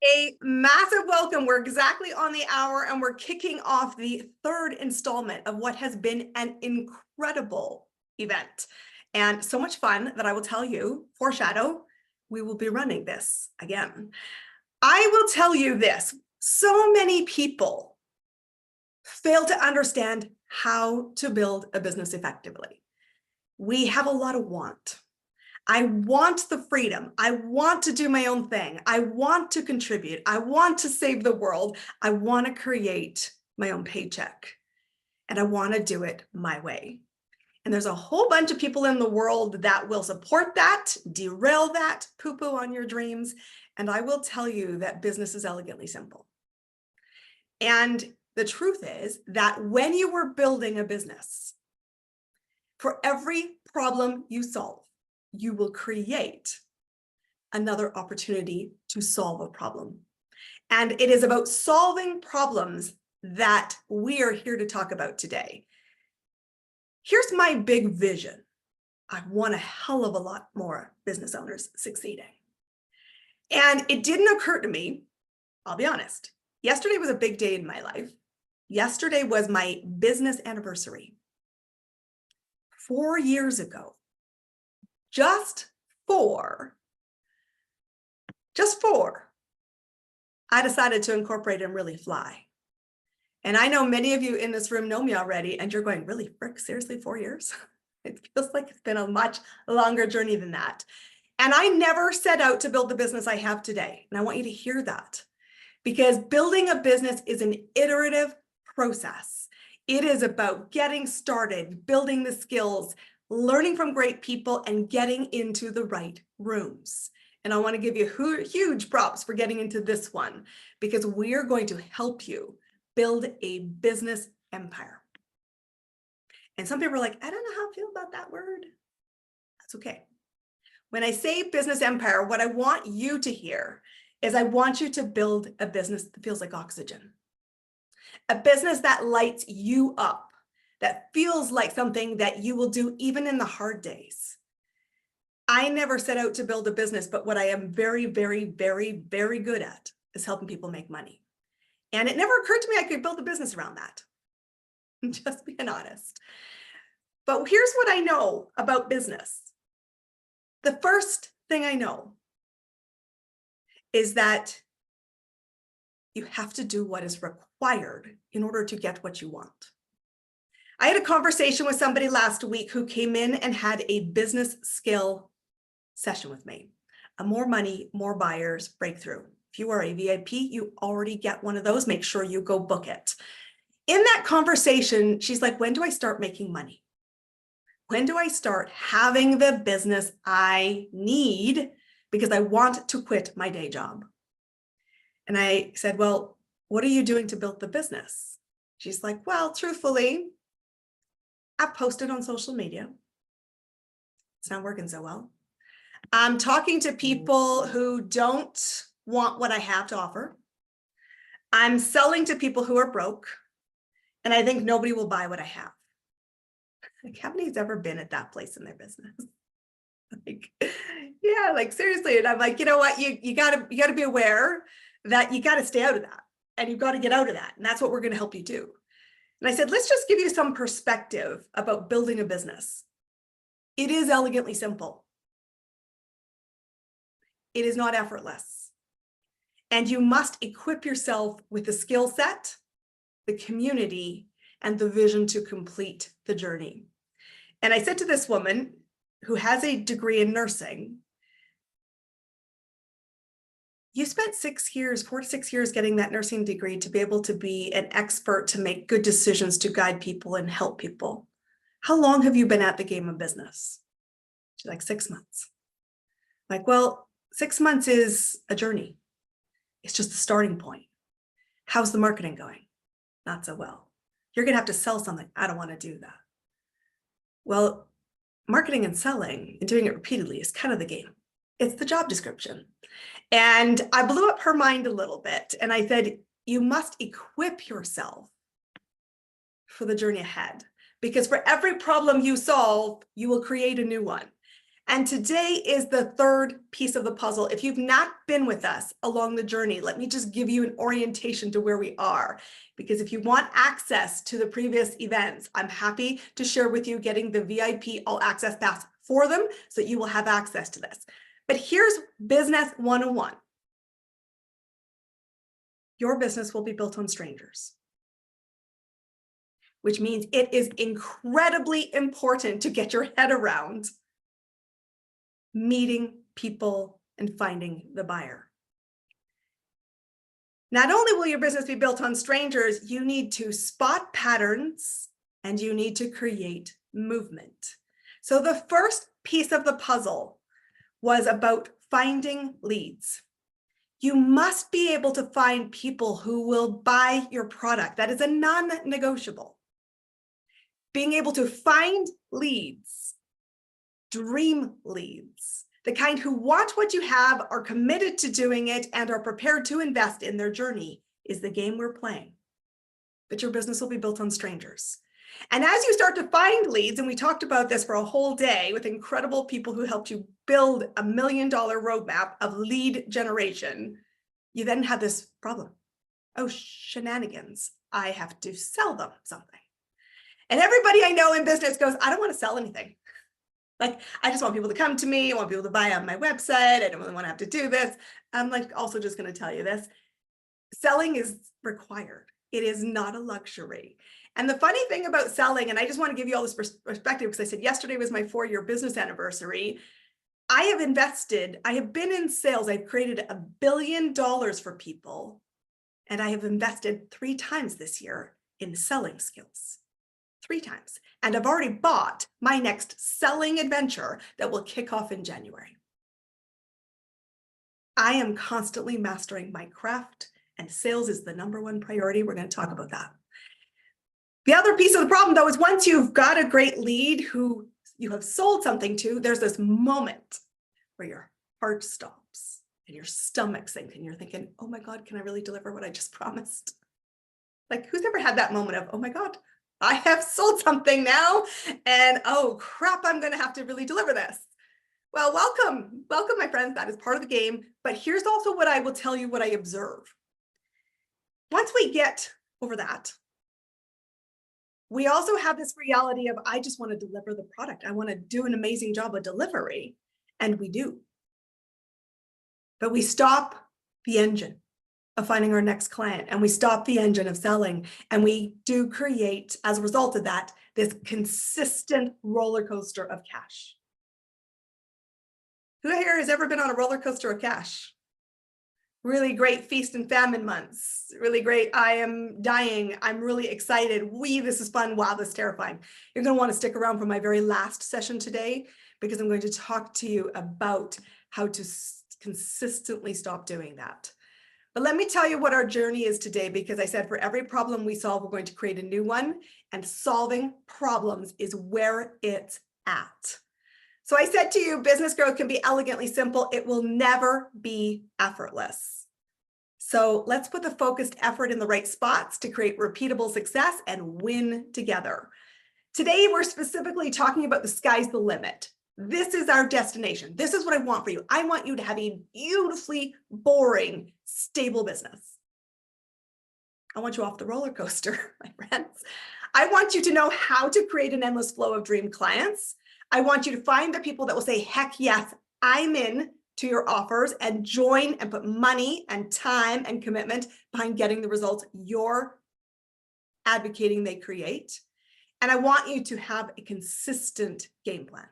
A massive welcome. We're exactly on the hour and we're kicking off the third installment of what has been an incredible event and so much fun that I will tell you, foreshadow, we will be running this again. I will tell you this, so many people fail to understand how to build a business effectively. We have a lot of want. I want the freedom. I want to do my own thing. I want to contribute. I want to save the world. I want to create my own paycheck. And I want to do it my way. And there's a whole bunch of people in the world that will support that, derail that, poo-poo on your dreams. And I will tell you that business is elegantly simple. And the truth is that when you were building a business, for every problem you solve, you will create another opportunity to solve a problem. And it is about solving problems that we are here to talk about today. Here's my big vision. I want a hell of a lot more business owners succeeding. And it didn't occur to me, I'll be honest. Yesterday was a big day in my life. Yesterday was my business anniversary. 4 years ago. Just four, I decided to incorporate and really fly. And I know many of you in this room know me already, and you're going, really, Frick, seriously, 4 years? It feels like it's been a much longer journey than that. And I never set out to build the business I have today. And I want you to hear that, because building a business is an iterative process. It is about getting started, building the skills, learning from great people, and getting into the right rooms. And I want to give you huge props for getting into this one, because we're going to help you build a business empire. And some people are like, I don't know how I feel about that word. That's okay. When I say business empire, what I want you to hear is I want you to build a business that feels like oxygen. A business that lights you up, that feels like something that you will do even in the hard days. I never set out to build a business, but what I am very, very, very, very good at is helping people make money. And it never occurred to me I could build a business around that. I'm just being honest. But here's what I know about business. The first thing I know is that you have to do what is required in order to get what you want. I had a conversation with somebody last week who came in and had a business skill session with me. A more money, more buyers breakthrough. If you are a VIP, you already get one of those. Make sure you go book it. In that conversation, she's like, when do I start making money? When do I start having the business I need because I want to quit my day job? And I said, well, what are you doing to build the business? She's like, well, truthfully, I've posted on social media. It's not working so well. I'm talking to people who don't want what I have to offer. I'm selling to people who are broke, and I think nobody will buy what I have. Like, haven't you ever been at that place in their business? Like, yeah, like seriously. And I'm like, you know what? You gotta be aware that you gotta stay out of that, and you've got to get out of that. And that's what we're going to help you do. And I said, let's just give you some perspective about building a business. It is elegantly simple. It is not effortless. And you must equip yourself with the skill set, the community, and the vision to complete the journey. And I said to this woman who has a degree in nursing, you spent 6 years, 4 to 6 years getting that nursing degree to be able to be an expert, to make good decisions, to guide people and help people. How long have you been at the game of business? She's like, 6 months. I'm like, well, 6 months is a journey. It's just the starting point. How's the marketing going? Not so well. You're going to have to sell something. I don't want to do that. Well, marketing and selling and doing it repeatedly is kind of the game. It's the job description. And I blew up her mind a little bit. And I said, you must equip yourself for the journey ahead, because for every problem you solve, you will create a new one. And today is the third piece of the puzzle. If you've not been with us along the journey, let me just give you an orientation to where we are. Because if you want access to the previous events, I'm happy to share with you getting the VIP All Access Pass for them so that you will have access to this. But here's Business 101. Your business will be built on strangers, which means it is incredibly important to get your head around meeting people and finding the buyer. Not only will your business be built on strangers, you need to spot patterns and you need to create movement. So the first piece of the puzzle was about finding leads. You must be able to find people who will buy your product. That is a non-negotiable. Being able to find leads, dream leads, the kind who want what you have, are committed to doing it, and are prepared to invest in their journey is the game we're playing. But your business will be built on strangers. And as you start to find leads, and we talked about this for a whole day with incredible people who helped you build $1 million roadmap of lead generation, you then have this problem. Oh, shenanigans. I have to sell them something. And everybody I know in business goes, I don't want to sell anything. Like, I just want people to come to me. I want people to buy on my website. I don't really want to have to do this. I'm like also just going to tell you this. Selling is required. It is not a luxury. And the funny thing about selling, and I just want to give you all this perspective because I said yesterday was my 4-year business anniversary. I have been in sales. I've created $1 billion for people. And I have invested 3 times this year in selling skills. 3 times. And I've already bought my next selling adventure that will kick off in January. I am constantly mastering my craft, and sales is the #1 priority. We're going to talk about that. The other piece of the problem, though, is once you've got a great lead who you have sold something to, there's this moment where your heart stops and your stomach sinks and you're thinking, oh my God, can I really deliver what I just promised? Like, who's ever had that moment of, oh my God, I have sold something now, and oh crap, I'm going to have to really deliver this. Well, welcome, my friends. That is part of the game. But here's also what I will tell you, what I observe. Once we get over that, we also have this reality of, I just want to deliver the product. I want to do an amazing job of delivery, and we do. But we stop the engine of finding our next client, and we stop the engine of selling, and we do create, as a result of that, this consistent roller coaster of cash. Who here has ever been on a roller coaster of cash? Really great feast and famine months, really great, I am dying, I'm really excited, this is fun, wow, this is terrifying. You're going to want to stick around for my very last session today, because I'm going to talk to you about how to consistently stop doing that. But let me tell you what our journey is today, because I said for every problem we solve, we're going to create a new one, and solving problems is where it's at. So I said to you, business growth can be elegantly simple. It will never be effortless. So let's put the focused effort in the right spots to create repeatable success and win together. Today, we're specifically talking about the sky's the limit. This is our destination. This is what I want for you. I want you to have a beautifully boring, stable business. I want you off the roller coaster, my friends. I want you to know how to create an endless flow of dream clients. I want you to find the people that will say, heck yes, I'm in to your offers, and join and put money and time and commitment behind getting the results you're advocating they create. And I want you to have a consistent game plan.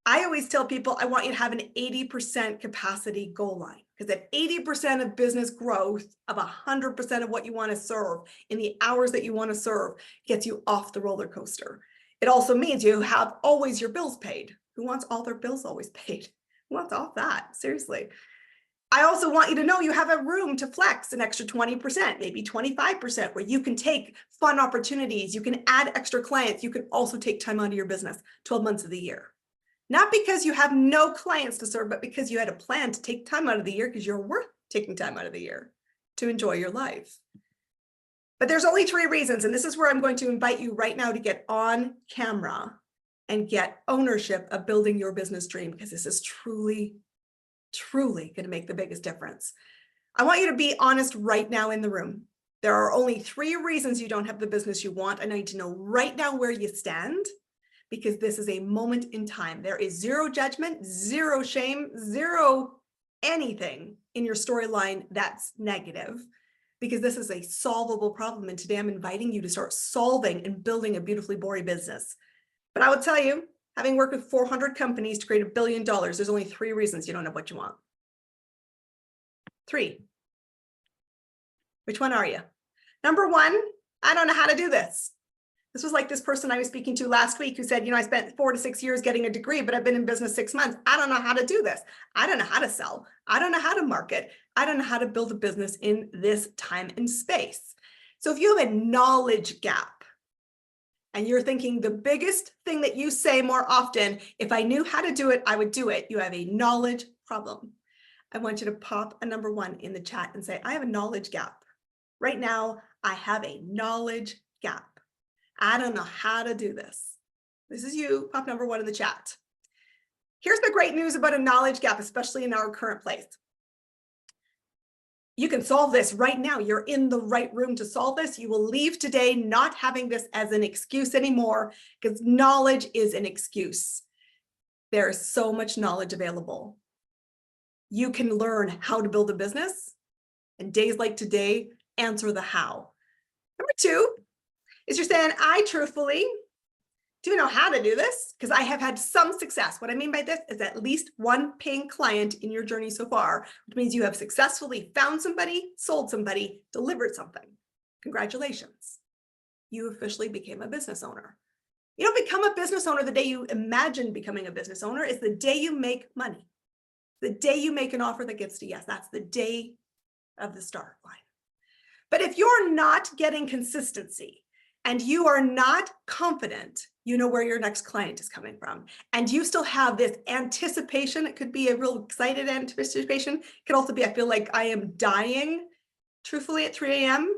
I always tell people, I want you to have an 80% capacity goal line, because at 80% of business growth, of 100% of what you want to serve in the hours that you want to serve, gets you off the roller coaster. It also means you have always your bills paid. Who wants all their bills always paid? Who wants all that? Seriously. I also want you to know you have a room to flex an extra 20%, maybe 25%, where you can take fun opportunities. You can add extra clients. You can also take time out of your business 12 months of the year. Not because you have no clients to serve, but because you had a plan to take time out of the year, because you're worth taking time out of the year to enjoy your life. But there's only 3 reasons, and this is where I'm going to invite you right now to get on camera and get ownership of building your business dream, because this is truly, truly going to make the biggest difference. I want you to be honest right now in the room. There are only 3 reasons you don't have the business you want. I need to know right now where you stand, because this is a moment in time. There is 0 judgment, 0 shame, 0 anything in your storyline that's negative, because this is a solvable problem. And today I'm inviting you to start solving and building a beautifully boring business. But I will tell you, having worked with 400 companies to create $1 billion, there's only 3 reasons you don't have what you want. 3. Which one are you? Number 1, I don't know how to do this. This was like this person I was speaking to last week who said, I spent 4 to 6 years getting a degree, but I've been in business 6 months. I don't know how to do this. I don't know how to sell. I don't know how to market. I don't know how to build a business in this time and space. So if you have a knowledge gap and you're thinking the biggest thing that you say more often, if I knew how to do it, I would do it. You have a knowledge problem. I want you to pop a number 1 in the chat and say, I have a knowledge gap. Right now, I have a knowledge gap. I don't know how to do this. This is you, pop number 1 in the chat. Here's the great news about a knowledge gap, especially in our current place. You can solve this right now. You're in the right room to solve this. You will leave today not having this as an excuse anymore, because knowledge is an excuse. There is so much knowledge available. You can learn how to build a business, and days like today answer the how. Number 2 is you're saying, I truthfully do know how to do this because I have had some success. What I mean by this is at least 1 paying client in your journey so far, which means you have successfully found somebody, sold somebody, delivered something. Congratulations. You officially became a business owner. You don't become a business owner the day you imagine becoming a business owner. It's the day you make money. The day you make an offer that gets to yes, that's the day of the start line. But if you're not getting consistency and you are not confident, you know where your next client is coming from, and you still have this anticipation, it could be a real excited anticipation. It could also be, I feel like I am dying, truthfully, at 3 a.m.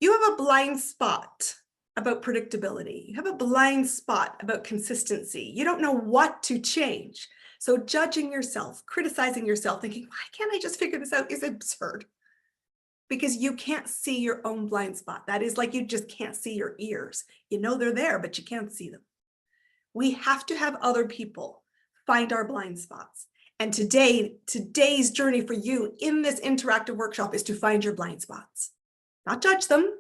You have a blind spot about predictability. You have a blind spot about consistency. You don't know what to change. So judging yourself, criticizing yourself, thinking, why can't I just figure this out, is absurd. Because you can't see your own blind spot. That is like you just can't see your ears. You know they're there, but you can't see them. We have to have other people find our blind spots. And today's journey for you in this interactive workshop is to find your blind spots. Not judge them.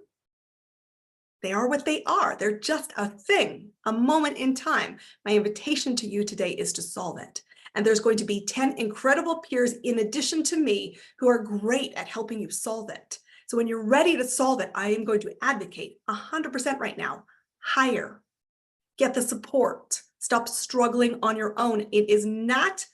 They are what they are. They're just a thing, a moment in time. My invitation to you today is to solve it. And there's going to be 10 incredible peers in addition to me who are great at helping you solve it. So when you're ready to solve it, I am going to advocate 100% right now. Hire, get the support, stop struggling on your own. It is not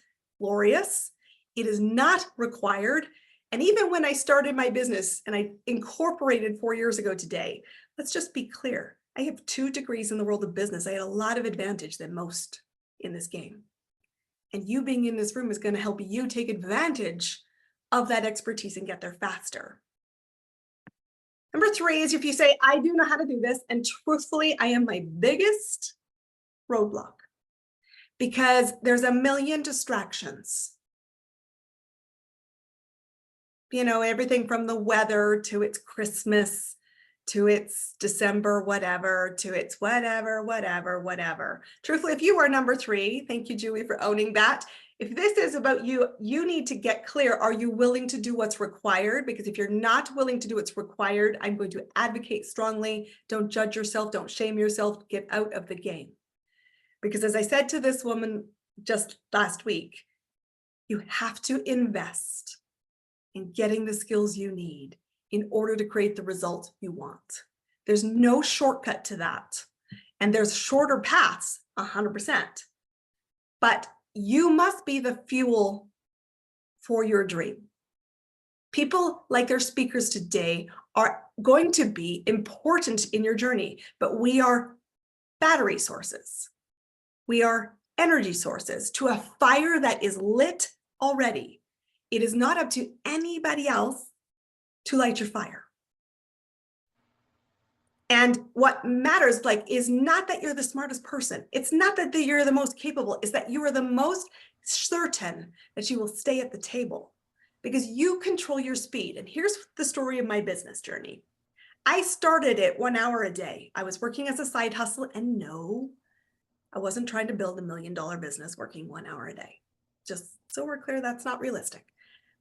glorious. It is not required. And even when I started my business and I incorporated 4 years ago today, let's just be clear. I have 2 degrees in the world of business. I had a lot of advantage than most in this game. And you being in this room is going to help you take advantage of that expertise and get there faster. Number 3 is if you say, I do know how to do this, and truthfully, I am my biggest roadblock because there's a million distractions. You know, everything from the weather to it's Christmas, to it's December, whatever, to it's whatever. Truthfully, if you are number 3, thank you, Julie, for owning that. If this is about you, you need to get clear. Are you willing to do what's required? Because if you're not willing to do what's required, I'm going to advocate strongly. Don't judge yourself. Don't shame yourself. Get out of the game. Because as I said to this woman just last week, you have to invest in getting the skills you need in order to create the result you want. There's no shortcut to that. And there's shorter paths, 100%. But you must be the fuel for your dream. People like their speakers today are going to be important in your journey, but we are battery sources. We are energy sources to a fire that is lit already. It is not up to anybody else to light your fire. And what matters is not that you're the smartest person. It's not that you're the most capable. It's that you are the most certain that you will stay at the table because you control your speed. And here's the story of my business journey. I started it 1 hour a day. I was working as a side hustle, and no, I wasn't trying to build $1 million business working 1 hour a day. Just so we're clear, that's not realistic.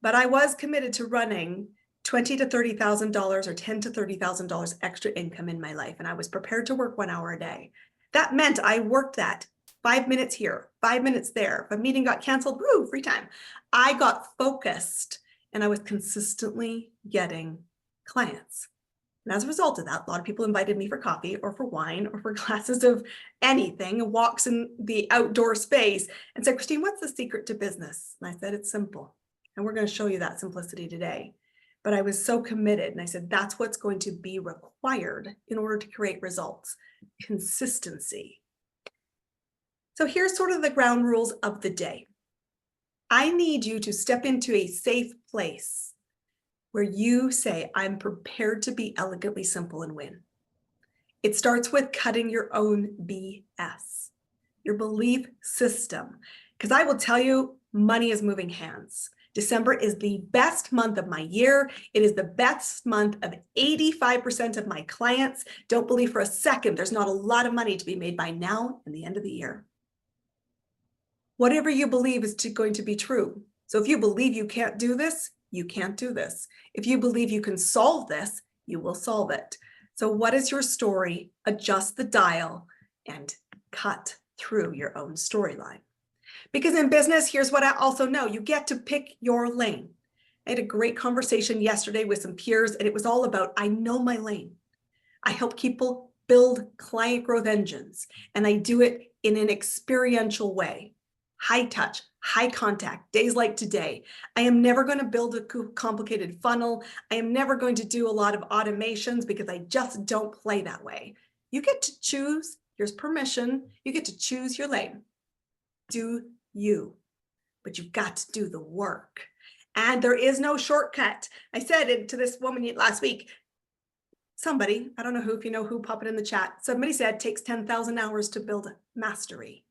But I was committed to running $20,000 to $30,000 or $10,000 to $30,000 extra income in my life. And I was prepared to work 1 hour a day. That meant I worked that 5 minutes here, 5 minutes there. If a meeting got canceled, woo, free time. I got focused and I was consistently getting clients. And as a result of that, a lot of people invited me for coffee or for wine or for glasses of anything, walks in the outdoor space, and said, Christine, what's the secret to business? And I said, it's simple. And we're going to show you that simplicity today. But I was so committed. And I said, that's what's going to be required in order to create results. Consistency. So here's sort of the ground rules of the day. I need you to step into a safe place where you say, I'm prepared to be elegantly simple and win. It starts with cutting your own BS, your belief system. Because I will tell you, money is moving hands. December is the best month of my year. It is the best month of 85% of my clients. Don't believe for a second there's not a lot of money to be made by now and the end of the year. Whatever you believe is going to be true. So if you believe you can't do this, you can't do this. If you believe you can solve this, you will solve it. So what is your story? Adjust the dial and cut through your own storyline. Because in business, here's what I also know. You get to pick your lane. I had a great conversation yesterday with some peers, and it was all about, I know my lane. I help people build client growth engines, and I do it in an experiential way. High touch, high contact, days like today. I am never going to build a complicated funnel. I am never going to do a lot of automations because I just don't play that way. You get to choose, here's permission, you get to choose your lane. Do you, but you've got to do the work. And there is no shortcut. I said it to this woman last week. Somebody, I don't know who, if you know who, pop it in the chat. Somebody said it takes 10,000 hours to build mastery.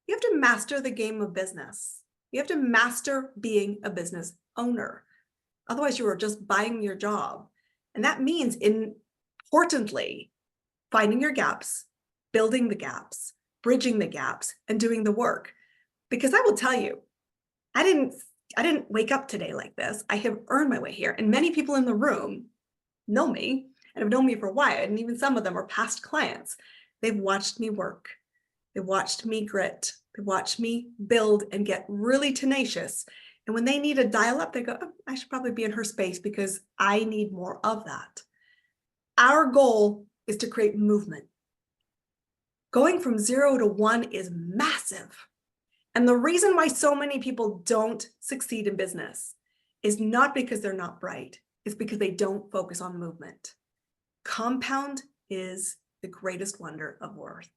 You have to master the game of business. You have to master being a business owner. Otherwise, you are just buying your job. And that means, importantly, finding your gaps, building the gaps, bridging the gaps, and doing the work. Because I will tell you, I didn't wake up today like this. I have earned my way here. And many people in the room know me and have known me for a while. And even some of them are past clients. They've watched me work. They watched me grit. They watched me build and get really tenacious. And when they need a dial up, they go, oh, I should probably be in her space because I need more of that. Our goal is to create movement. Going from 0 to 1 is massive. And the reason why so many people don't succeed in business is not because they're not bright. It's because they don't focus on movement. Compound is the greatest wonder of worth.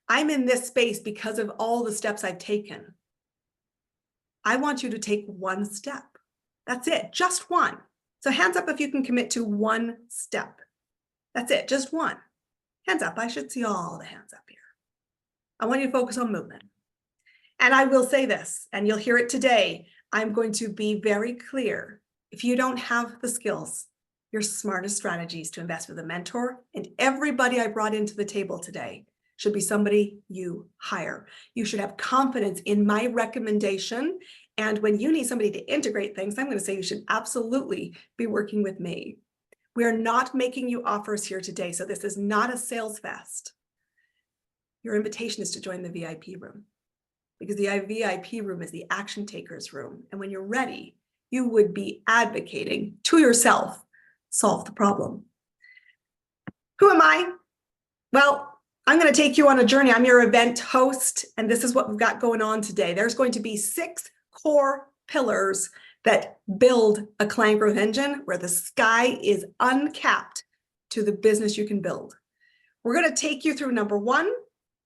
I'm in this space because of all the steps I've taken. I want you to take one step. That's it, just one. So hands up if you can commit to one step. That's it, just one. Hands up, I should see all the hands up here. I want you to focus on movement. And I will say this, and you'll hear it today, I'm going to be very clear. If you don't have the skills, your smartest strategies to invest with a mentor, and everybody I brought into the table today should be somebody you hire. You should have confidence in my recommendation. And when you need somebody to integrate things, I'm going to say you should absolutely be working with me. We are not making you offers here today, so this is not a sales fest. Your invitation is to join the VIP room, because the VIP room is the action takers room. And when you're ready, you would be advocating to yourself, solve the problem. Who am I? Well, I'm going to take you on a journey. I'm your event host, and this is what we've got going on today. There's going to be 6 core pillars that build a client growth engine where the sky is uncapped to the business you can build. We're going to take you through number 1.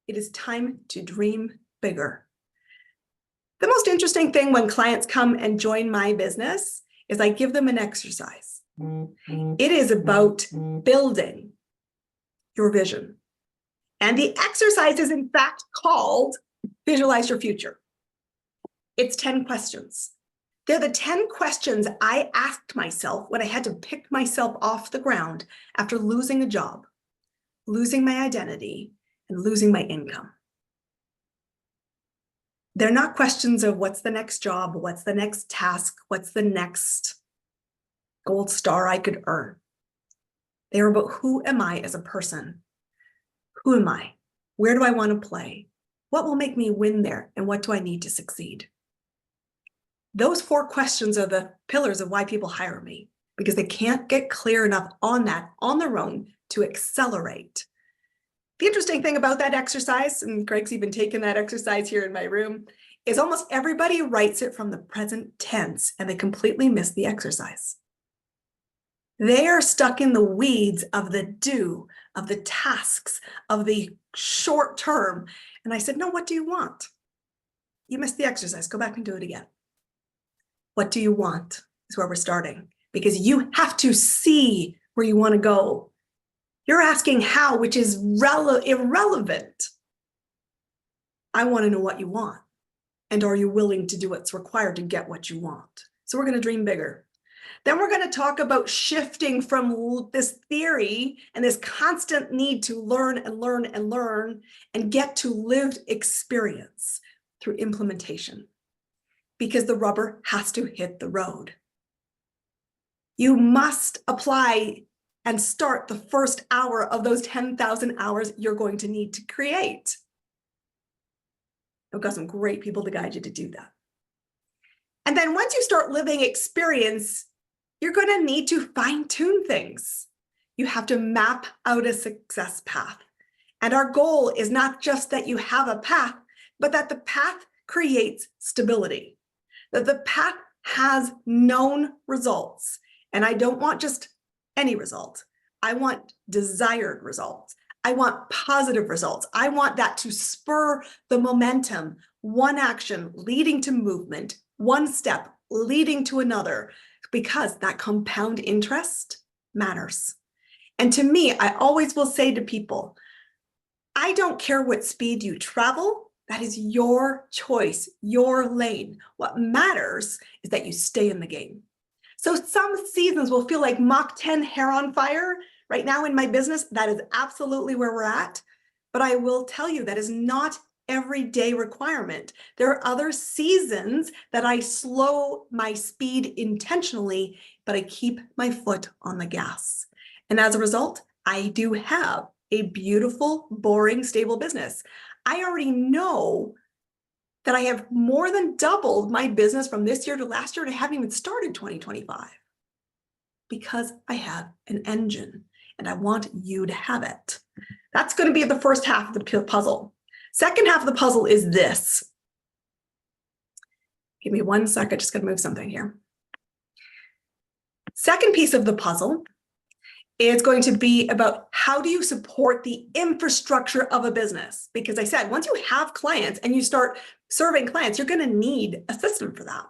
It is time to dream bigger. The most interesting thing when clients come and join my business is I give them an exercise. It is about building your vision. And the exercise is in fact called Visualize Your Future. It's 10 questions. They're the 10 questions I asked myself when I had to pick myself off the ground after losing a job, losing my identity, and losing my income. They're not questions of what's the next job, what's the next task, what's the next gold star I could earn. They're about who am I as a person? Who am I? Where do I want to play? What will make me win there? And what do I need to succeed? Those 4 questions are the pillars of why people hire me, because they can't get clear enough on that on their own to accelerate. The interesting thing about that exercise, and Greg's even taken that exercise here in my room, is almost everybody writes it from the present tense and they completely miss the exercise. They are stuck in the weeds of the do, of the tasks, of the short term. And I said, no, what do you want? You missed the exercise. Go back and do it again. What do you want is where we're starting, because you have to see where you want to go. You're asking how, which is irrelevant. I want to know what you want. And are you willing to do what's required to get what you want? So we're going to dream bigger. Then we're going to talk about shifting from this theory and this constant need to learn and learn and learn and get to lived experience through implementation, because the rubber has to hit the road. You must apply and start the first hour of those 10,000 hours you're going to need to create. I've got some great people to guide you to do that. And then once you start living experience, you're going to need to fine-tune things. You have to map out a success path. And our goal is not just that you have a path, but that the path creates stability, that the path has known results. And I don't want just any result. I want desired results. I want positive results. I want that to spur the momentum, one action leading to movement, one step leading to another, because that compound interest matters. And to me, I always will say to people, I don't care what speed you travel. That is your choice, your lane. What matters is that you stay in the game. So some seasons will feel like Mach 10 hair on fire. Right now in my business, that is absolutely where we're at. But I will tell you that is not everyday requirement. There are other seasons that I slow my speed intentionally, but I keep my foot on the gas. And as a result, I do have a beautiful, boring, stable business. I already know that I have more than doubled my business from this year to last year, and I haven't even started 2025 because I have an engine and I want you to have it. That's going to be the first half of the puzzle. Second half of the puzzle is this. Give me 1 second, just going to move something here. Second piece of the puzzle is going to be about how do you support the infrastructure of a business? Because I said, once you have clients and you start serving clients, you're going to need a system for that.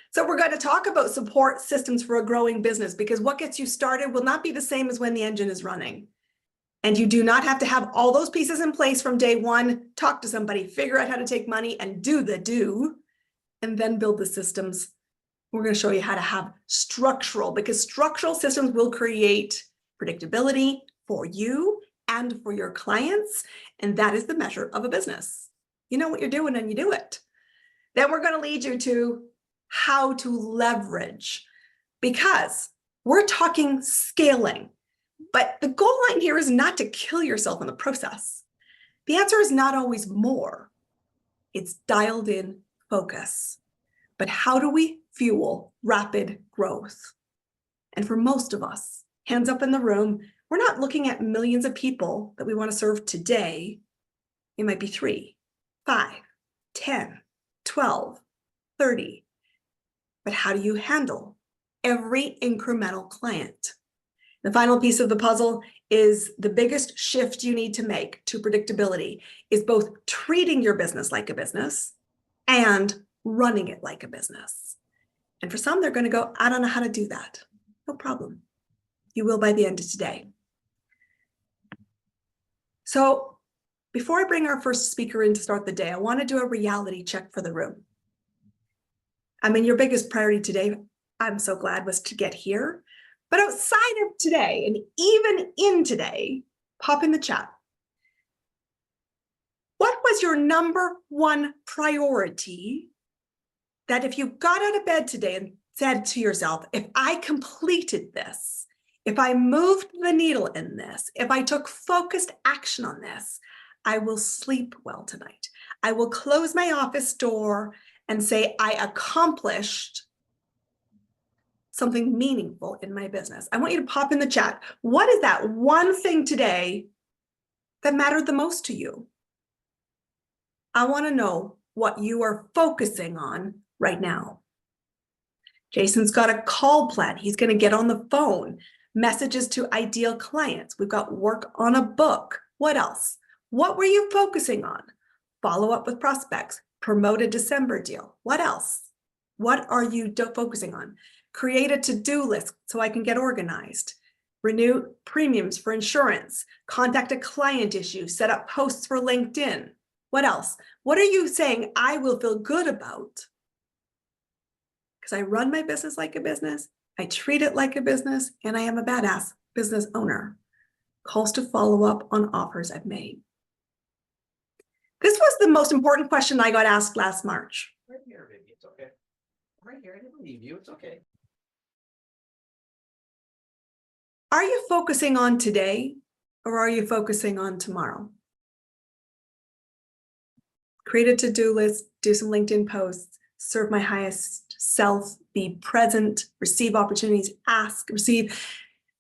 So we're going to talk about support systems for a growing business, because what gets you started will not be the same as when the engine is running. And you do not have to have all those pieces in place from day one. Talk to somebody, figure out how to take money and do the do, and then build the systems. We're going to show you how to have structural, because structural systems will create predictability for you and for your clients. And that is the measure of a business. You know what you're doing and you do it. Then we're going to lead you to how to leverage, because we're talking scaling. But the goal line here is not to kill yourself in the process. The answer is not always more. It's dialed in focus. But how do we fuel rapid growth? And for most of us, hands up in the room, we're not looking at millions of people that we want to serve today. It might be 3, 5, 10, 12, 30. But how do you handle every incremental client? The final piece of the puzzle is the biggest shift you need to make to predictability is both treating your business like a business and running it like a business. And for some, they're going to go, I don't know how to do that. No problem. You will by the end of today. So before I bring our first speaker in to start the day, I want to do a reality check for the room. I mean, your biggest priority today, I'm so glad, was to get here. But outside of today, and even in today, pop in the chat. What was your number one priority that if you got out of bed today and said to yourself, if I completed this, if I moved the needle in this, if I took focused action on this, I will sleep well tonight. I will close my office door and say, I accomplished something meaningful in my business. I want you to pop in the chat. What is that one thing today that mattered the most to you? I want to know what you are focusing on right now. Jason's got a call plan. He's going to get on the phone. Messages to ideal clients. We've got work on a book. What else? What were you focusing on? Follow up with prospects. Promote a December deal. What else? What are you focusing on? Create a to-do list so I can get organized. Renew premiums for insurance. Contact a client issue. Set up posts for LinkedIn. What else? What are you saying I will feel good about? Because I run my business like a business, I treat it like a business, and I am a badass business owner. Calls to follow up on offers I've made. This was the most important question I got asked last March. Right here, baby. It's okay. Right here. I didn't leave you. It's okay. Are you focusing on today or are you focusing on tomorrow? Create a to-do list, do some LinkedIn posts, serve my highest self, be present, receive opportunities, ask, receive.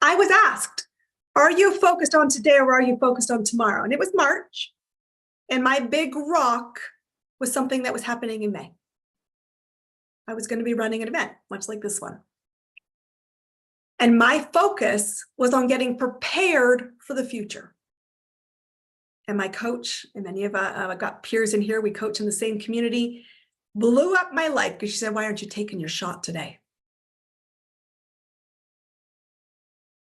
I was asked, are you focused on today or are you focused on tomorrow? And it was March. And my big rock was something that was happening in May. I was going to be running an event, much like this one. And my focus was on getting prepared for the future. And my coach, and many of I've got peers in here, we coach in the same community, blew up my life because she said, why aren't you taking your shot today?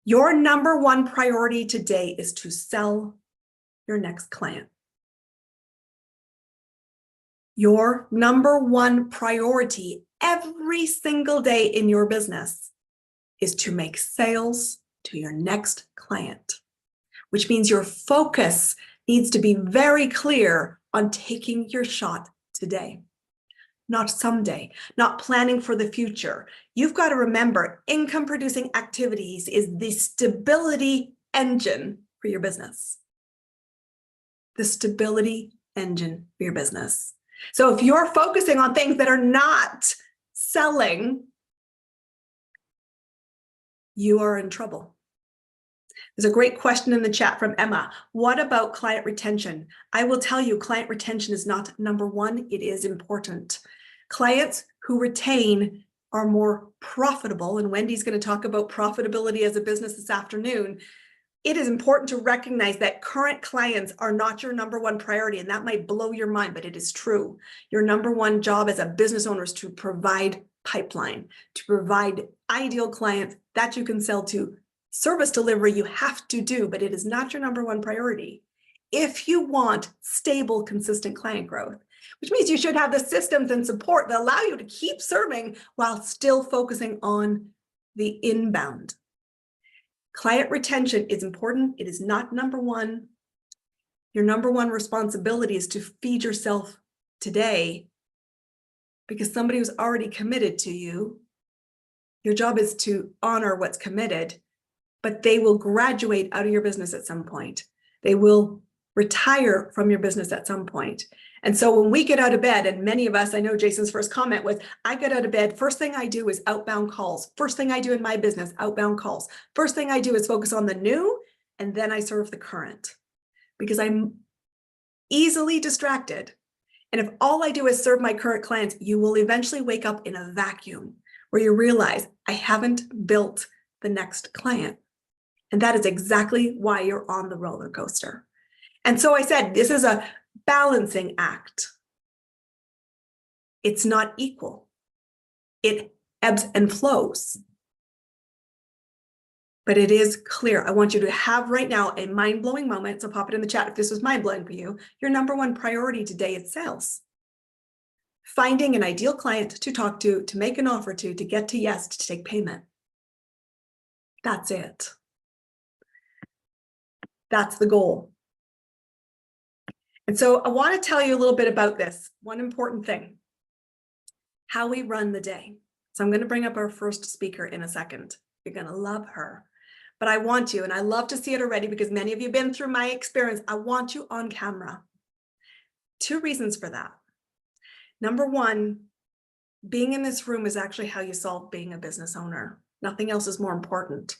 Your number one priority today is to sell your next client. Your number one priority every single day in your business is to make sales to your next client, which means your focus needs to be very clear on taking your shot today, not someday, not planning for the future. You've got to remember, income producing activities is the stability engine for your business. The stability engine for your business. So if you're focusing on things that are not selling, you are in trouble. There's a great question in the chat from Emma. What about client retention? I will tell you, client retention is not number one. It is important. Clients who retain are more profitable, and Wendy's going to talk about profitability as a business this afternoon. It is important to recognize that current clients are not your number one priority, and that might blow your mind, but it is true. Your number one job as a business owner is to provide pipeline, to provide ideal clients that you can sell to. Service delivery you have to do, but it is not your number one priority. If you want stable, consistent client growth, which means you should have the systems and support that allow you to keep serving while still focusing on the inbound. Client retention is important. It is not number one. Your number one responsibility is to feed yourself today, because somebody who's already committed to you, your job is to honor what's committed, but they will graduate out of your business at some point. They will retire from your business at some point. And so when we get out of bed, and many of us, I know Jason's first comment was, I get out of bed, first thing I do is outbound calls. First thing I do in my business, outbound calls. First thing I do is focus on the new, and then I serve the current, because I'm easily distracted. And if all I do is serve my current clients, you will eventually wake up in a vacuum where you realize I haven't built the next client. And that is exactly why you're on the roller coaster. And so I said, this is a balancing act. It's not equal. It ebbs and flows. but it is clear. I want you to have right now a mind-blowing moment. So pop it in the chat if this was mind-blowing for you. Your number one priority today is sales. Finding an ideal client to talk to make an offer to get to yes, to take payment. That's it. That's the goal. And so I want to tell you a little bit about this. One important thing, how we run the day. So I'm going to bring up our first speaker in a second. You're going to love her. But I want you, and I love to see it already because many of you have been through my experience. I want you on camera. 2 reasons for that. Number one, being in this room is actually how you solve being a business owner. Nothing else is more important.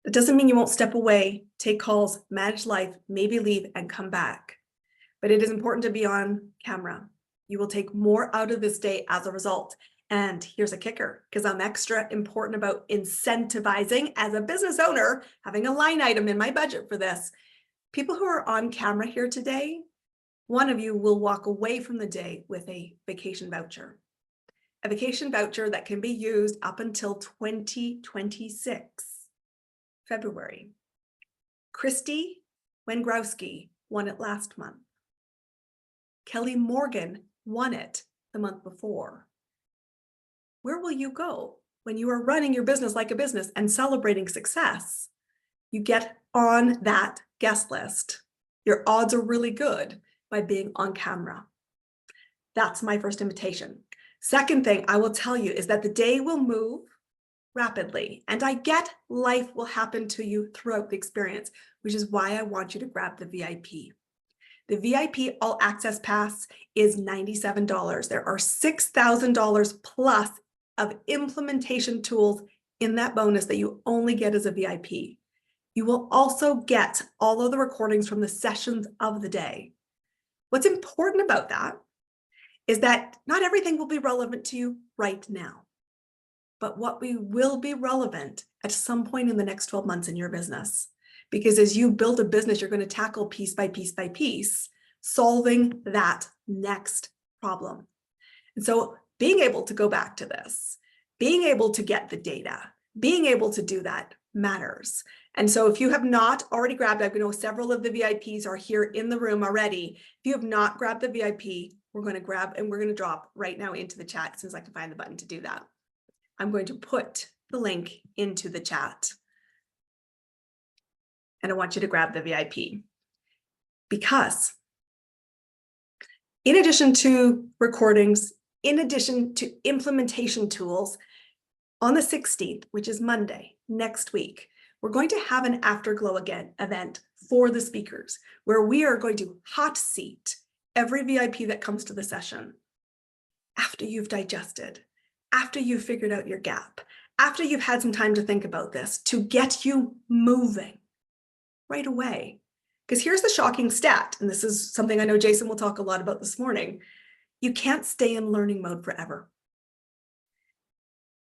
It doesn't mean you won't step away, take calls, manage life, maybe leave and come back. But it is important to be on camera. You will take more out of this day as a result. And here's a kicker, because I'm extra important about incentivizing as a business owner, having a line item in my budget for this. People who are on camera here today, one of you will walk away from the day with a vacation voucher. A vacation voucher that can be used up until 2026, February. Christy Wengrowski won it last month. Kelly Morgan won it the month before. Where will you go when you are running your business like a business and celebrating success? You get on that guest list. Your odds are really good by being on camera. That's my first invitation. Second thing I will tell you is that the day will move rapidly, and I get life will happen to you throughout the experience, which is why I want you to grab the VIP. The VIP All Access Pass is $97. There are $6,000 plus of implementation tools in that bonus that you only get as a VIP. You will also get all of the recordings from the sessions of the day. What's important about that is that not everything will be relevant to you right now, but what we will be relevant at some point in the next 12 months in your business. Because as you build a business, you're going to tackle piece by piece by piece, solving that next problem. And so being able to go back to this, being able to get the data, being able to do that matters. And so if you have not already grabbed, I know several of the VIPs are here in the room already. If you have not grabbed the VIP, we're going to grab and we're going to drop right now into the chat as soon as I can find the button to do that. I'm going to put the link into the chat. And I want you to grab the VIP because in addition to recordings, in addition to implementation tools, on the 16th, which is Monday, next week, we're going to have an Afterglow event for the speakers where we are going to hot seat every VIP that comes to the session after you've digested, after you've figured out your gap, after you've had some time to think about this, to get you moving right away. Because here's the shocking stat, and this is something I know Jason will talk a lot about this morning. You can't stay in learning mode forever.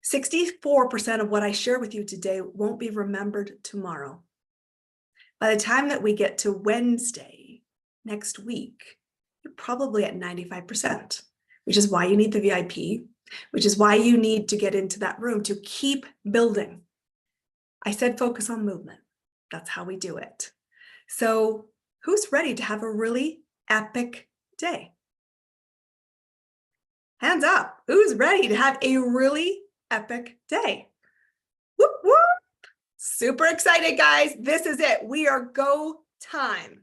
64% of what I share with you today won't be remembered tomorrow. By the time that we get to Wednesday next week, you're probably at 95%, which is why you need the VIP, which is why you need to get into that room to keep building. I said focus on movement. That's how we do it. So who's ready to have a really epic day? Hands up. Who's ready to have a really epic day? Whoop, whoop. Super excited, guys. This is it. We are go time.